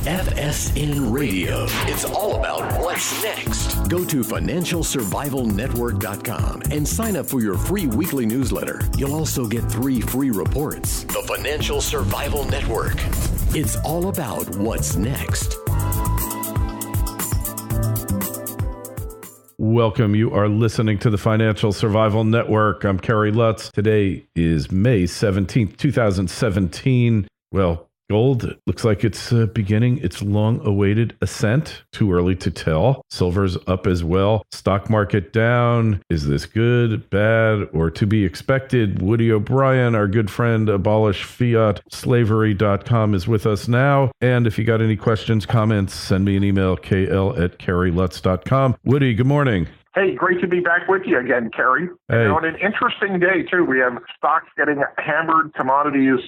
FSN Radio. It's all about what's next. Go to financialsurvivalnetwork.com and sign up for your free weekly newsletter. You'll also get 3 free reports. The Financial Survival Network. It's all about what's next. Welcome. You are listening to the Financial Survival Network. I'm Kerry Lutz. Today is May 17th, 2017. Well, gold looks like it's beginning its long-awaited ascent. Too early to tell. Silver's up as well. Stock market down. Is this good, bad, or to be expected? Woody O'Brien, our good friend, AbolishFiatSlavery.com, is with us now. And if you got any questions, comments, send me an email, kl@kerrylutz.com. Woody, good morning. Hey, great to be back with you again, Kerry. Hey. On an interesting day, too. We have stocks getting hammered, commodities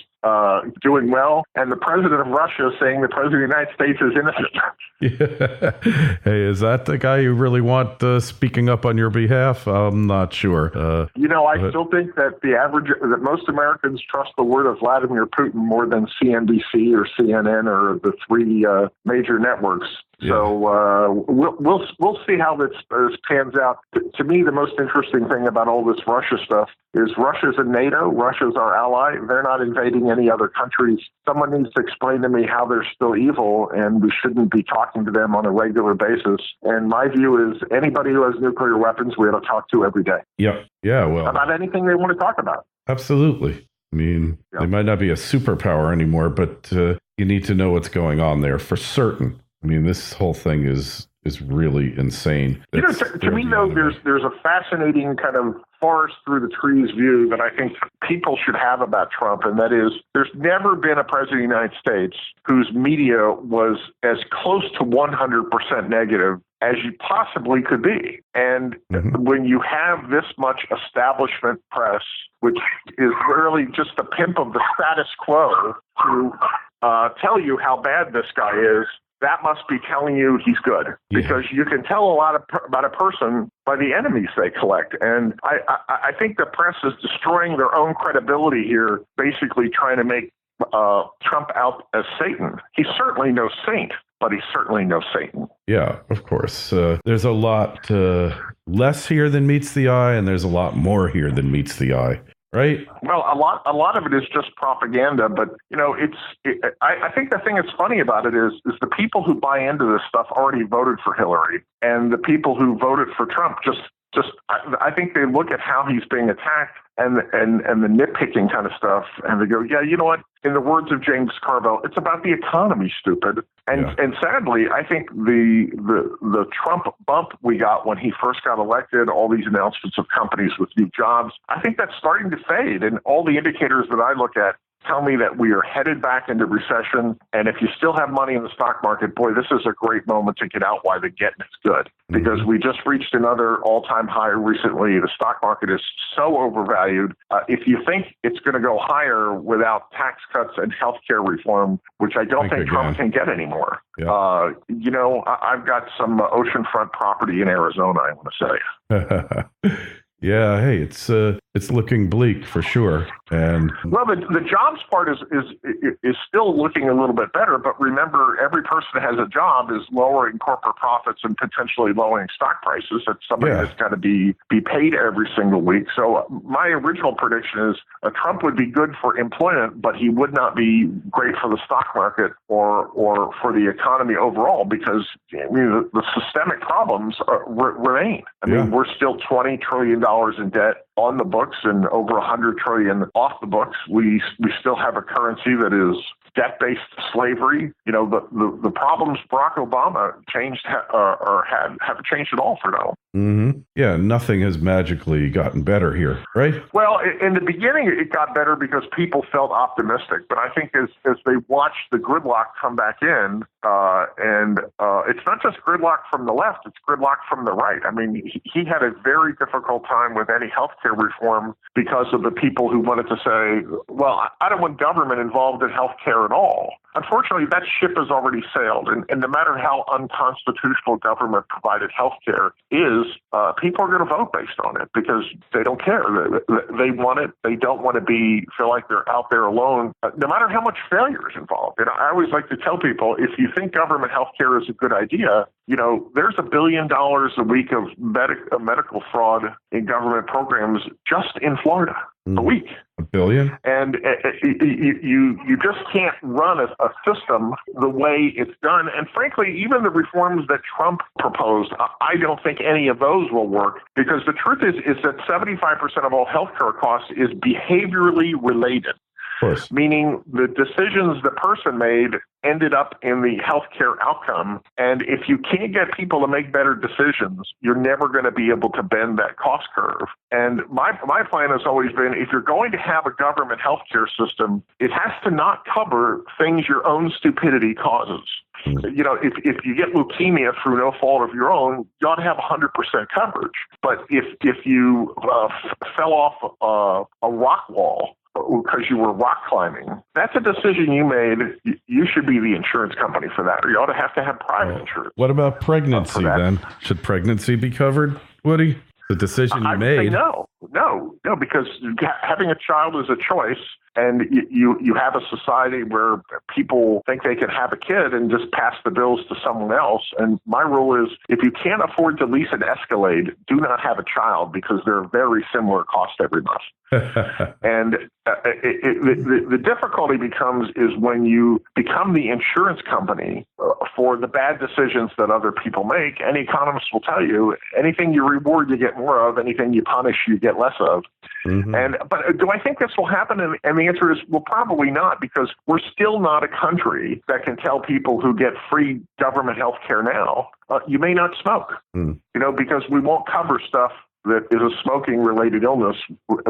doing well, and the president of Russia saying the president of the United States is innocent. Yeah. Hey, is that the guy you really want speaking up on your behalf? I'm not sure. I still think that that most Americans trust the word of Vladimir Putin more than CNBC or CNN or the 3 major networks. Yeah. So we'll see how this pans out. To me, the most interesting thing about all this Russia stuff is Russia's in NATO. Russia's our ally. They're not invading any other countries. Someone needs to explain to me how they're still evil, and we shouldn't be talking to them on a regular basis. And my view is anybody who has nuclear weapons, we ought to talk to every day. Yep. Yeah. Well, about anything they want to talk about. Absolutely. I mean, They might not be a superpower anymore, but you need to know what's going on there for certain. I mean, this whole thing is really insane. To me, though, there's a fascinating kind of forest through the trees view that I think people should have about Trump, and that is there's never been a president of the United States whose media was as close to 100% negative as you possibly could be. And when you have this much establishment press, which is really just the pimp of the status quo, to tell you how bad this guy is, that must be telling you he's good, because you can tell a lot about a person by the enemies they collect. And I think the press is destroying their own credibility here, basically trying to make Trump out as Satan. He's certainly no saint, but he's certainly no Satan. Yeah, of course. There's a lot less here than meets the eye, and there's a lot more here than meets the eye. Right. Well, a lot of it is just propaganda, but I think the thing that's funny about it is the people who buy into this stuff already voted for Hilary, and the people who voted for Trump I think they look at how he's being attacked and the nitpicking kind of stuff, and they go, yeah, you know what? In the words of James Carville, it's about the economy, stupid. And sadly, I think the Trump bump we got when he first got elected, all these announcements of companies with new jobs, I think that's starting to fade. And all the indicators that I look at tell me that we are headed back into recession. And if you still have money in the stock market, boy, this is a great moment to get out while the getting is good. Because we just reached another all-time high recently. The stock market is so overvalued. If you think it's going to go higher without tax cuts and healthcare reform, which I don't think Trump can get anymore. Yeah. I've got some oceanfront property in Arizona, I want to say. Yeah, hey, it's looking bleak for sure. And well, the jobs part is still looking a little bit better, but remember, every person that has a job is lowering corporate profits and potentially lowering stock prices. That's somebody that's got to be paid every single week. So my original prediction is Trump would be good for employment, but he would not be great for the stock market or for the economy overall, because the systemic problems remain. I mean, we're still $20 trillion in debt on the books and over $100 trillion off the books. We still have a currency that is debt-based slavery. The problems Barack Obama changed haven't changed at all for now. Mm-hmm. Yeah, nothing has magically gotten better here, right? Well, in the beginning, it got better because people felt optimistic. But I think as they watched the gridlock come back in, and it's not just gridlock from the left, it's gridlock from the right. I mean, he had a very difficult time with any healthcare reform because of the people who wanted to say, well, I don't want government involved in healthcare care at all. Unfortunately, that ship has already sailed, and no matter how unconstitutional government-provided health care is, people are going to vote based on it because they don't care. They want it. They don't want to feel like they're out there alone, no matter how much failure is involved. I always like to tell people, if you think government health care is a good idea, there's $1 billion a week of medical fraud in government programs just in Florida a week. $1 billion? And you just can't run a system the way it's done. And frankly, even the reforms that Trump proposed, I don't think any of those will work, because the truth is that 75% of all healthcare costs is behaviorally related. Meaning the decisions the person made ended up in the healthcare outcome. And if you can't get people to make better decisions, you're never going to be able to bend that cost curve. And my plan has always been, if you're going to have a government healthcare system, it has to not cover things your own stupidity causes. If you get leukemia through no fault of your own, you ought to have 100% coverage. But if you fell off a rock wall because you were rock climbing, that's a decision you made. You should be the insurance company for that, or you ought to have private insurance. What about pregnancy then? Should pregnancy be covered, Woody? The decision you made? No, because having a child is a choice, and you have a society where people think they can have a kid and just pass the bills to someone else. And my rule is, if you can't afford to lease an Escalade, do not have a child, because they're very similar cost every month. And the difficulty is when you become the insurance company for the bad decisions that other people make. And economists will tell you, anything you reward, you get more of. Anything you punish, you get less of. Mm-hmm. But do I think this will happen? And the answer is, well, probably not, because we're still not a country that can tell people who get free government health care now, you may not smoke, because we won't cover stuff that is a smoking-related illness.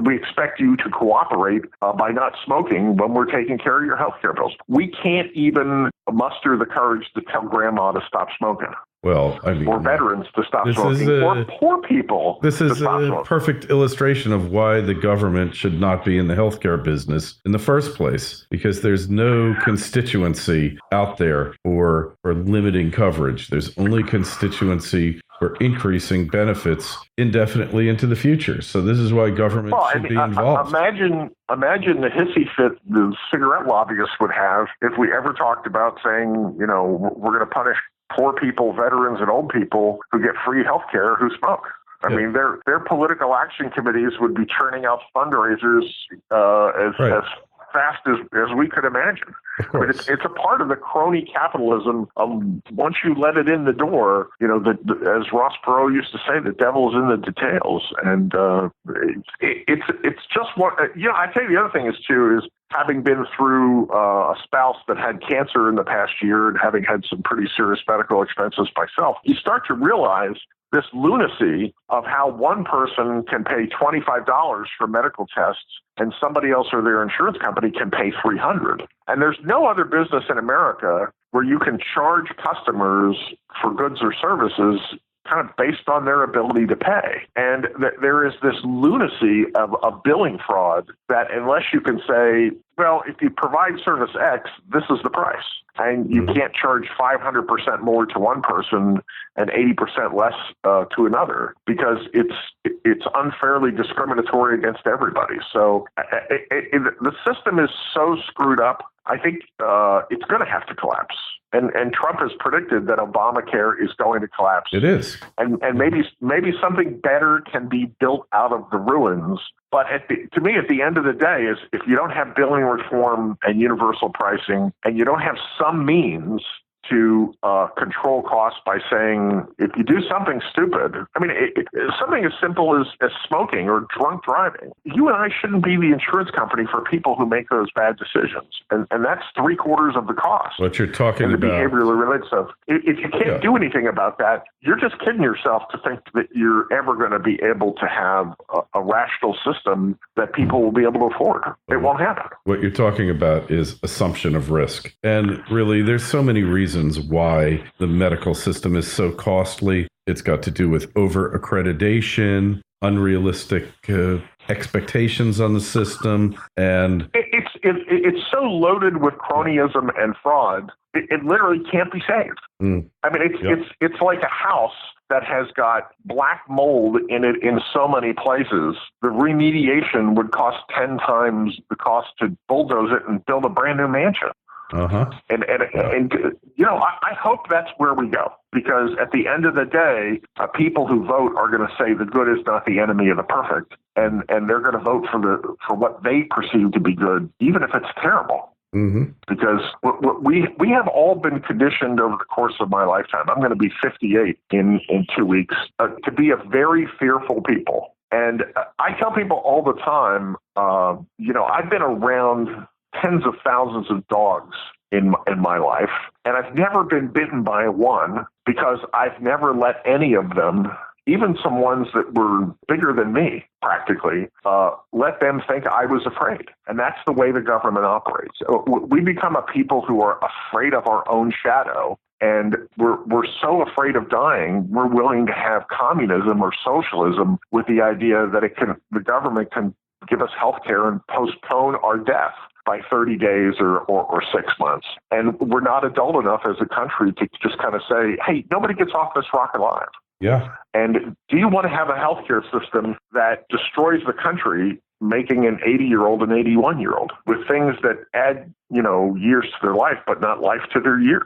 We expect you to cooperate by not smoking when we're taking care of your health care bills. We can't even muster the courage to tell grandma to stop smoking. Well, I mean, or veterans to stop smoking, or poor people. This is a perfect illustration of why the government should not be in the healthcare business in the first place, because there's no constituency out there for limiting coverage. There's only constituency for increasing benefits indefinitely into the future. So this is why government should be involved. Imagine the hissy fit the cigarette lobbyists would have if we ever talked about saying, we're going to punish poor people, veterans, and old people who get free health care who smoke. I mean, their political action committees would be churning out fundraisers as fast as we could imagine. But it's a part of the crony capitalism. Once you let it in the door, as Ross Perot used to say, the devil's in the details. And it's just what I tell you. The other thing is having been through a spouse that had cancer in the past year and having had some pretty serious medical expenses myself, you start to realize this lunacy of how one person can pay $25 for medical tests and somebody else or their insurance company can pay $300. And there's no other business in America where you can charge customers for goods or services kind of based on their ability to pay. And there is this lunacy of billing fraud that unless you can say, well, if you provide service X, this is the price. And you can't charge 500% more to one person and 80% less to another, because it's unfairly discriminatory against everybody. So the system is so screwed up, I think it's going to have to collapse. And Trump has predicted that Obamacare is going to collapse. It is. And maybe something better can be built out of the ruins. But to me, at the end of the day, is if you don't have billing reform and universal pricing, and you don't have some means to control costs by saying, if you do something stupid, something as simple as smoking or drunk driving, you and I shouldn't be the insurance company for people who make those bad decisions. And that's 3/4 of the cost. What you're talking about. Behaviorally related stuff. If you can't do anything about that, you're just kidding yourself to think that you're ever going to be able to have a rational system that people will be able to afford. It won't happen. What you're talking about is assumption of risk. And really, there's so many reasons why the medical system is so costly. It's got to do with over-accreditation, unrealistic expectations on the system, and it's so loaded with cronyism and fraud. It literally can't be saved. I mean, it's like a house that has got black mold in it in so many places. The remediation would cost 10 times the cost to bulldoze it and build a brand new mansion. And you know, I hope that's where we go, because at the end of the day, people who vote are going to say the good is not the enemy of the perfect, and they're going to vote for what they perceive to be good, even if it's terrible. Because we have all been conditioned over the course of my lifetime. I'm going to be 58 in 2 weeks, to be a very fearful people. And I tell people all the time, you know, I've been around tens of thousands of dogs in my life, and I've never been bitten by one, because I've never let any of them, even some ones that were bigger than me, practically, let them think I was afraid. And that's the way the government operates. We become a people who are afraid of our own shadow, and we're so afraid of dying, we're willing to have communism or socialism with the idea that the government can give us health care and postpone our death by 30 days or 6 months. And we're not adult enough as a country to just kind of say, hey, nobody gets off this rock alive. Yeah. And do you want to have a healthcare system that destroys the country, making an 80-year-old an 81-year-old with things that add, you know, years to their life, but not life to their years?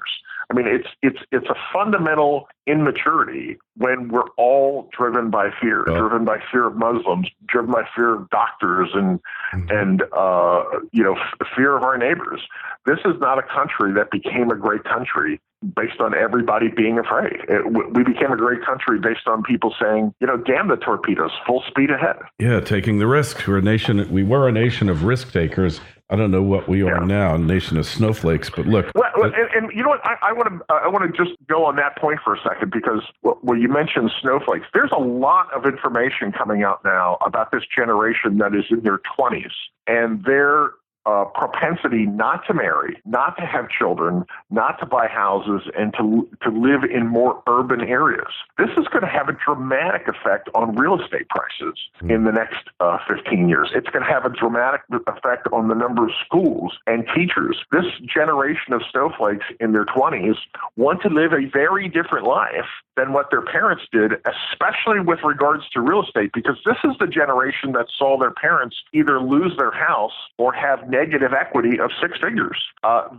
I mean, it's a fundamental immaturity when we're all driven by fear, driven by fear of Muslims, driven by fear of doctors, and you know, fear of our neighbors. This is not a country that became a great country based on everybody being afraid. We became a great country based on people saying, you know, damn the torpedoes, full speed ahead. Yeah, taking the risk. We were a nation of risk takers. I don't know what we are now, a nation of snowflakes. But look, and you know what? I want to just go on that point for a second, because well, you mentioned snowflakes. There's a lot of information coming out now about this generation that is in their 20s, and their propensity not to marry, not to have children, not to buy houses, and to live in more urban areas. This is going to have a dramatic effect on real estate prices in the next 15 years. It's going to have a dramatic effect on the number of schools and teachers. This generation of snowflakes in their 20s want to live a very different life than what their parents did, especially with regards to real estate, because this is the generation that saw their parents either lose their house or have negative equity of six figures.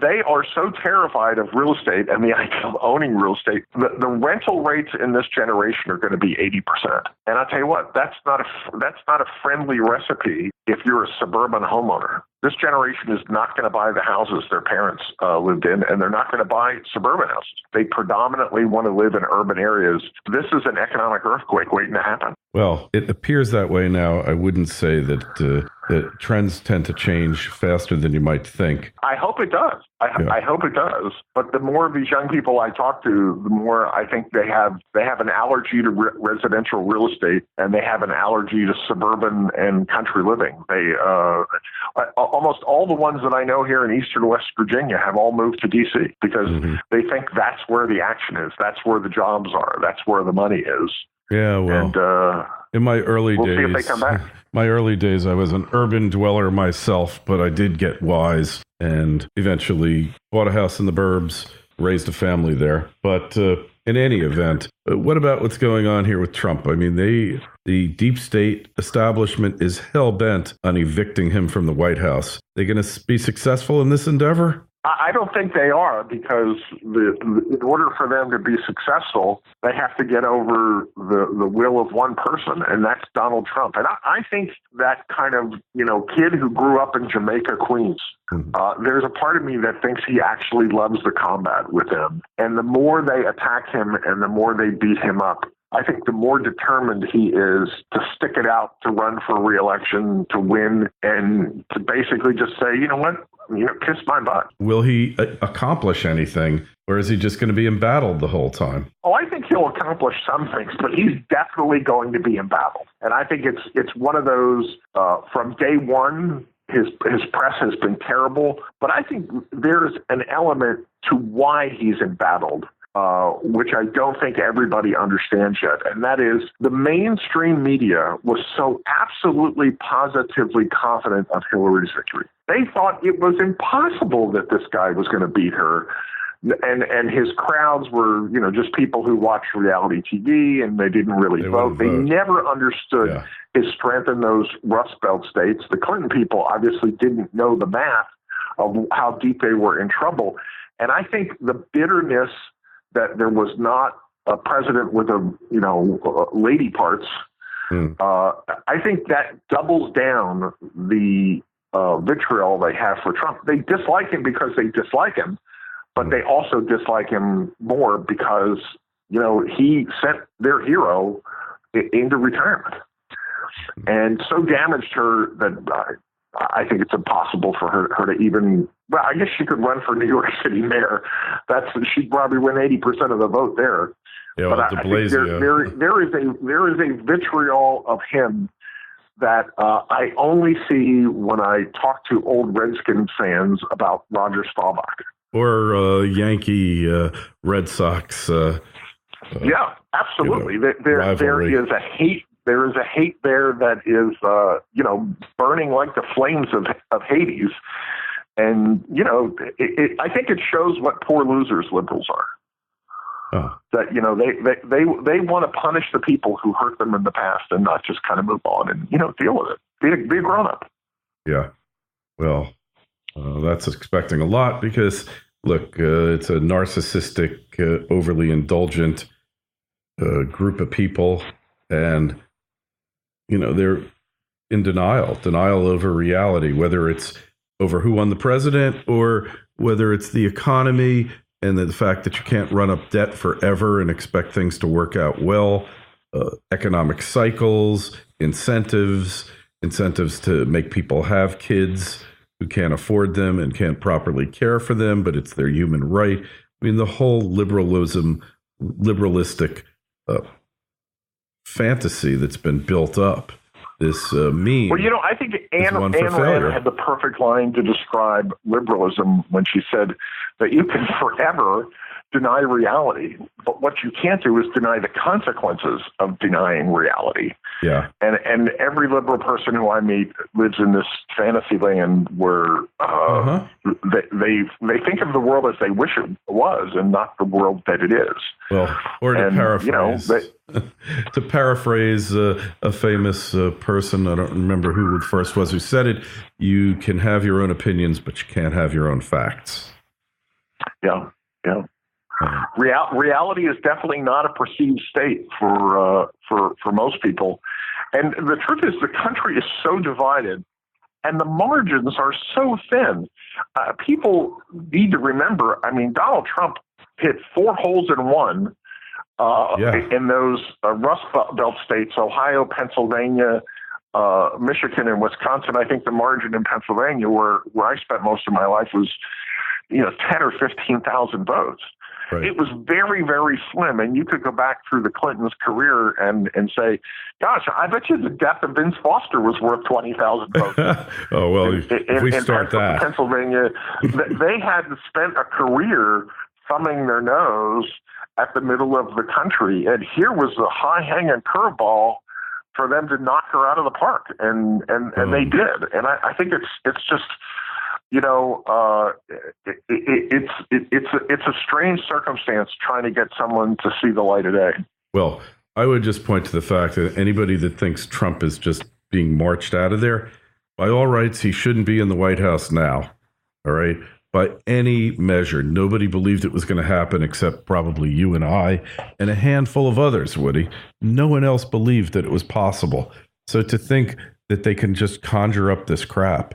They are so terrified of real estate and the idea of owning real estate. The rental rates in this generation are going to be 80%. And I'll tell you what, that's not a friendly recipe if you're a suburban homeowner. This generation is not going to buy the houses their parents lived in, and they're not going to buy suburban houses. They predominantly want to live in urban areas. This is an economic earthquake waiting to happen. Well, it appears that way now. I wouldn't say that trends tend to change faster than you might think. I hope it does. I hope it does. But the more of these young people I talk to, the more I think they have an allergy to residential real estate, and they have an allergy to suburban and country living. They almost all the ones that I know here in Eastern West Virginia have all moved to D.C. because they think that's where the action is. That's where the jobs are. That's where the money is. Yeah, well, and, in my early days, see if they come back. My early days, I was an urban dweller myself, but I did get wise and eventually bought a house in the burbs, raised a family there. But in any event, what about what's going on here with Trump? I mean, the deep state establishment is hell-bent on evicting him from the White House. They going to be successful in this endeavor? I don't think they are, because in order for them to be successful, they have to get over the will of one person, and that's Donald Trump. And I think that kind of, kid who grew up in Jamaica, Queens, there's a part of me that thinks he actually loves the combat with him. And the more they attack him and the more they beat him up, I think the more determined he is to stick it out, to run for re-election, to win, and to basically just say, you know what? Kiss my butt. Will he accomplish anything, or is he just going to be embattled the whole time? Oh, I think he'll accomplish some things, but he's definitely going to be embattled. And I think it's one of those, from day one, his press has been terrible, but I think there's an element to why he's embattled, which I don't think everybody understands yet. And that is, the mainstream media was so absolutely positively confident of Hillary's victory. They thought it was impossible that this guy was going to beat her. And his crowds were, just people who watched reality TV, and they didn't really vote. They never understood his strength in those Rust Belt states. The Clinton people obviously didn't know the math of how deep they were in trouble. And I think the bitterness that there was not a president with lady parts, I think that doubles down the vitriol they have for Trump. They dislike him because they dislike him, but they also dislike him more because, he sent their hero into retirement and so damaged her that I think it's impossible for her to even, well, I guess she could run for New York City mayor. She'd probably win 80% of the vote there. Yeah, but I think there is a vitriol of him that I only see when I talk to old Redskins fans about Roger Staubach. Or Yankee Red Sox. Yeah, absolutely. There is a hate. There is a hate there that is, burning like the flames of Hades. And, I think it shows what poor losers liberals are. Oh. That, they want to punish the people who hurt them in the past and not just kind of move on and, deal with it. Be a grown-up. Yeah. Well, that's expecting a lot because, look, it's a narcissistic, overly indulgent group of people. And, they're in denial over reality, whether it's over who won the president or whether it's the economy and the fact that you can't run up debt forever and expect things to work out well, economic cycles, incentives to make people have kids who can't afford them and can't properly care for them, but it's their human right. I mean, the whole liberalistic fantasy that's been built up, this meme. Well, I think Anne Rand had the perfect line to describe liberalism when she said that you can forever deny reality, but what you can't do is deny the consequences of denying reality. Yeah. And every liberal person who I meet lives in this fantasy land where they think of the world as they wish it was and not the world that it is. Well, or to paraphrase, to paraphrase a famous person, I don't remember who the first was who said it, you can have your own opinions, but you can't have your own facts. Yeah, yeah. Reality is definitely not a perceived state for most people. And the truth is the country is so divided and the margins are so thin. People need to remember, Donald Trump hit 4 holes in one in those Rust Belt states, Ohio, Pennsylvania, Michigan, and Wisconsin. I think the margin in Pennsylvania, where I spent most of my life, was 10 or 15,000 votes. Right. It was very, very slim, and you could go back through the Clintons' career and say, gosh, I bet you the death of Vince Foster was worth 20,000 votes. Oh, well, if we start that. Pennsylvania, they had spent a career thumbing their nose at the middle of the country, and here was the high-hanging curveball for them to knock her out of the park, and they did. And I think it's just... it's a strange circumstance trying to get someone to see the light of day. Well, I would just point to the fact that anybody that thinks Trump is just being marched out of there, by all rights, he shouldn't be in the White House now. All right. By any measure, nobody believed it was going to happen except probably you and I and a handful of others, Woody. No one else believed that it was possible. So to think that they can just conjure up this crap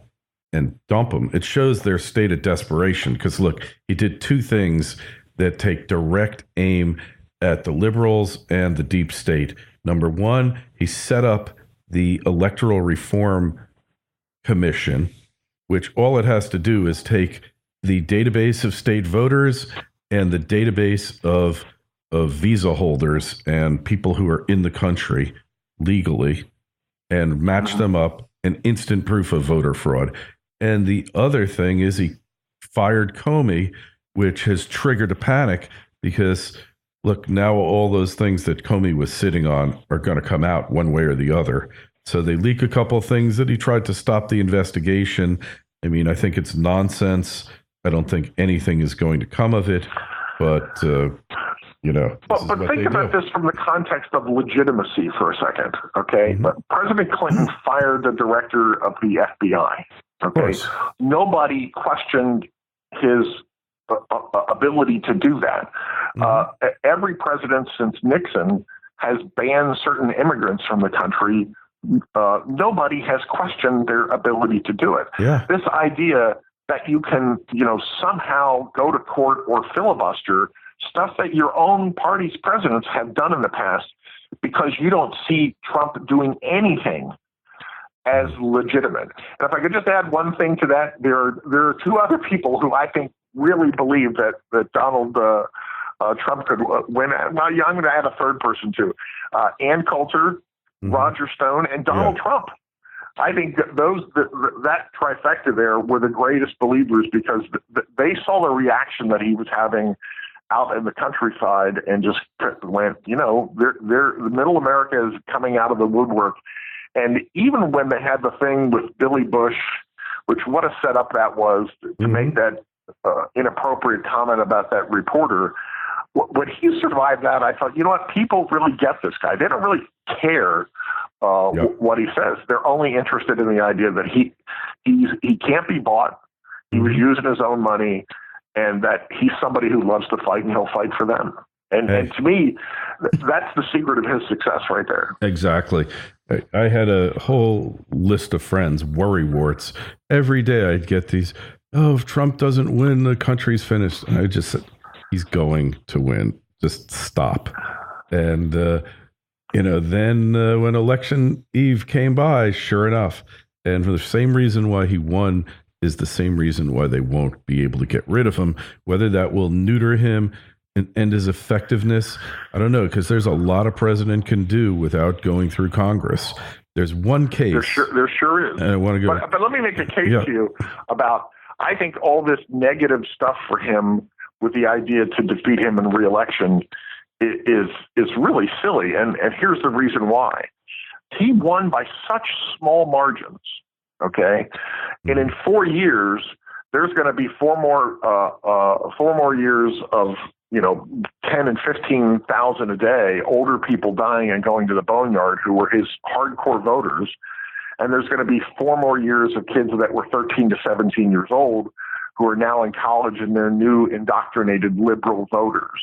and dump him, it shows their state of desperation. Because look, he did 2 things that take direct aim at the liberals and the deep state. Number 1, he set up the Electoral Reform Commission, which all it has to do is take the database of state voters and the database of visa holders and people who are in the country legally and match them up, and instant proof of voter fraud. And the other thing is he fired Comey, which has triggered a panic because, look, now all those things that Comey was sitting on are going to come out one way or the other. So they leak a couple of things that he tried to stop the investigation, I mean, I think it's nonsense. I don't think anything is going to come of it. But, But think about this from the context of legitimacy for a second, okay? Mm-hmm. But President Clinton fired the director of the FBI, okay? Nobody questioned his ability to do that. Mm-hmm. Every president since Nixon has banned certain immigrants from the country. Nobody has questioned their ability to do it. Yeah. This idea that you can, somehow go to court or filibuster stuff that your own party's presidents have done in the past because you don't see Trump doing anything as legitimate. And if I could just add one thing to that, there are two other people who I think really believe that Donald Trump could win. Well, I'm going to add a third person too. Ann Coulter, mm-hmm. Roger Stone, and Donald Trump. I think that trifecta there were the greatest believers because they saw the reaction that he was having out in the countryside and just went, the middle America is coming out of the woodwork. And even when they had the thing with Billy Bush, which what a setup that was to mm-hmm. make that inappropriate comment about that reporter, when he survived that, I thought, people really get this guy. They don't really care what he says. They're only interested in the idea that he can't be bought. He was using his own money, and that he's somebody who loves to fight, and he'll fight for them. And to me, that's the secret of his success right there. Exactly. I had a whole list of friends, worrywarts. Every day I'd get these, if Trump doesn't win, the country's finished. And I just said, he's going to win. Just stop. And, then when election eve came by, sure enough, and for the same reason why he won is the same reason why they won't be able to get rid of him, whether that will neuter him and end his effectiveness. I don't know, because there's a lot a president can do without going through Congress. There's one case. There sure is. And I want to go. But let me make a case to you about, I think all this negative stuff for him with the idea to defeat him in re-election is really silly. And here's the reason why. He won by such small margins. Okay. And in 4 years, there's going to be four more years of, 10 and 15,000 a day, older people dying and going to the boneyard who were his hardcore voters. And there's going to be 4 more years of kids that were 13 to 17 years old who are now in college and they're new indoctrinated liberal voters.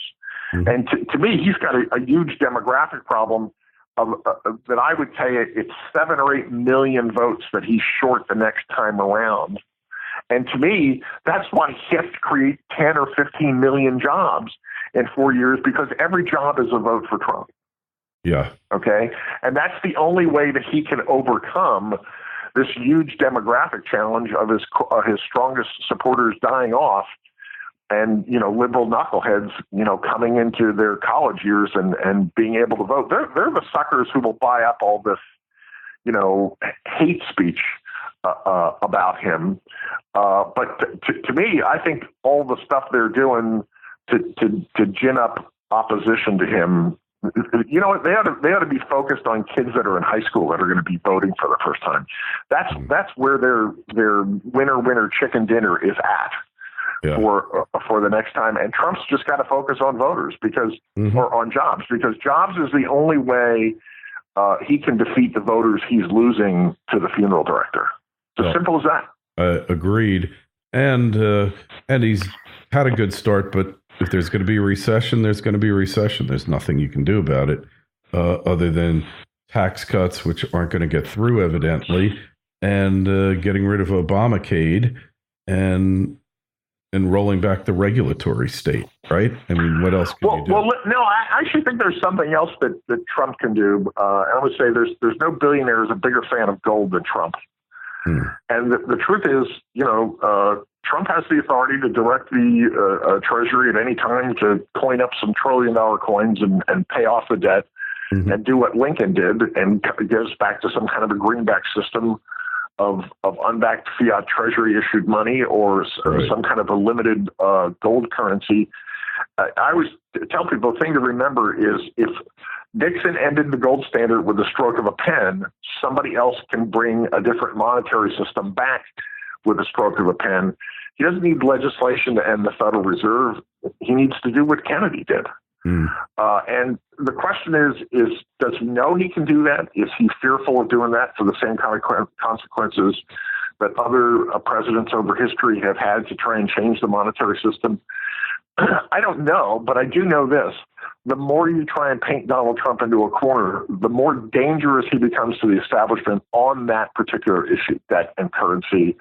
Mm-hmm. And to me, he's got a huge demographic problem that I would say it's 7 or 8 million votes that he's short the next time around. And to me, that's why he has to create 10 or 15 million jobs in 4 years, because every job is a vote for Trump. Yeah. Okay. And that's the only way that he can overcome this huge demographic challenge of his strongest supporters dying off and, liberal knuckleheads, coming into their college years and being able to vote. They're the suckers who will buy up all this, hate speech about him. But to me, I think all the stuff they're doing to gin up opposition to him, they ought to be focused on kids that are in high school that are going to be voting for the first time. That's where their winner chicken dinner is at. Yeah. For the next time. And Trump's just got to focus on voters or on jobs, because jobs is the only way he can defeat the voters he's losing to the funeral director. It's as simple as that. Agreed. And he's had a good start, but if there's going to be a recession, there's going to be a recession. There's nothing you can do about it other than tax cuts, which aren't going to get through, evidently, and getting rid of Obamacare and rolling back the regulatory state, right? I mean, what else can you do? Well, no, I actually think there's something else that Trump can do. I would say there's no billionaire who's a bigger fan of gold than Trump. And the truth is, Trump has the authority to direct the Treasury at any time to coin up some $1 trillion coins and pay off the debt and do what Lincoln did and gives back to some kind of a greenback system of unbacked fiat Treasury issued money or some kind of a limited gold currency. I always tell people the thing to remember is if Nixon ended the gold standard with a stroke of a pen, somebody else can bring a different monetary system back with a stroke of a pen. He doesn't need legislation to end the Federal Reserve. He needs to do what Kennedy did. And the question is, does he know he can do that? Is he fearful of doing that for the same kind of consequences that other presidents over history have had to try and change the monetary system? I don't know, but I do know this. The more you try and paint Donald Trump into a corner, the more dangerous he becomes to the establishment on that particular issue, debt and currency,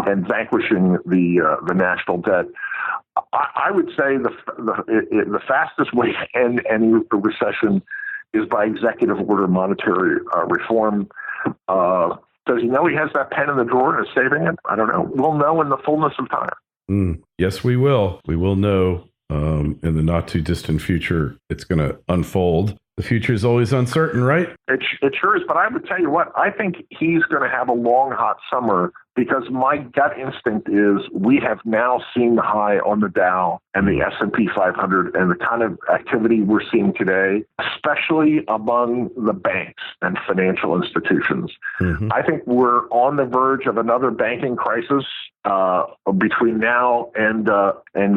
and vanquishing the national debt. I would say the fastest way to end any recession is by executive order monetary reform. Does he know he has that pen in the drawer and is saving it? I don't know. We'll know in the fullness of time. Yes, we will. We will know in the not too distant future. It's going to unfold. The future is always uncertain, right? It sure is. But I would tell you what, I think he's going to have a long, hot summer, because my gut instinct is we have now seen the high on the Dow and the S&P 500 and the kind of activity we're seeing today, especially among the banks and financial institutions. I think we're on the verge of another banking crisis between now and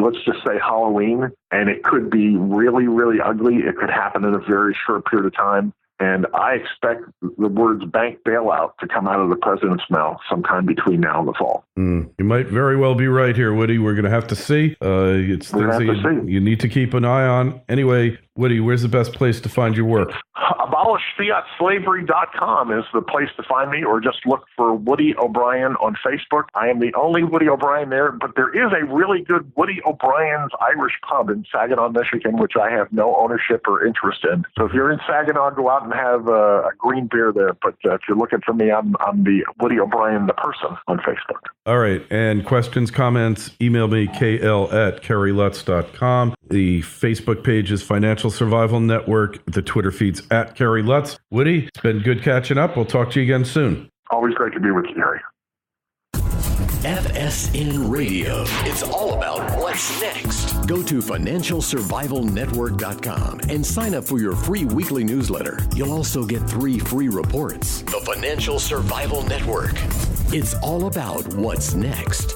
let's just say Halloween. And it could be really, really ugly. It could happen in a very short period of time. And I expect the words bank bailout to come out of the president's mouth sometime between now and the fall. You might very well be right here, Woody. We're going to have to see. It's things that you need to keep an eye on. Anyway, Woody, where's the best place to find your work? AbolishFiatSlavery.com is the place to find me, or just look for Woody O'Brien on Facebook. I am the only Woody O'Brien there, but there is a really good Woody O'Brien's Irish pub in Saginaw, Michigan, which I have no ownership or interest in. So if you're in Saginaw, go out and have a green beer there. But if you're looking for me, I'm the Woody O'Brien, the person, on Facebook. All right. And questions, comments, email me, kl@kerrylutz.com. The Facebook page is Financial Survival Network. The Twitter feed's @Kerry Lutz. Woody, it's been good catching up. We'll talk to you again soon. Always great to be with you, Harry. FSN Radio. It's all about what's next. Go to financialsurvivalnetwork.com and sign up for your free weekly newsletter. You'll also get 3 free reports. The Financial Survival Network. It's all about what's next.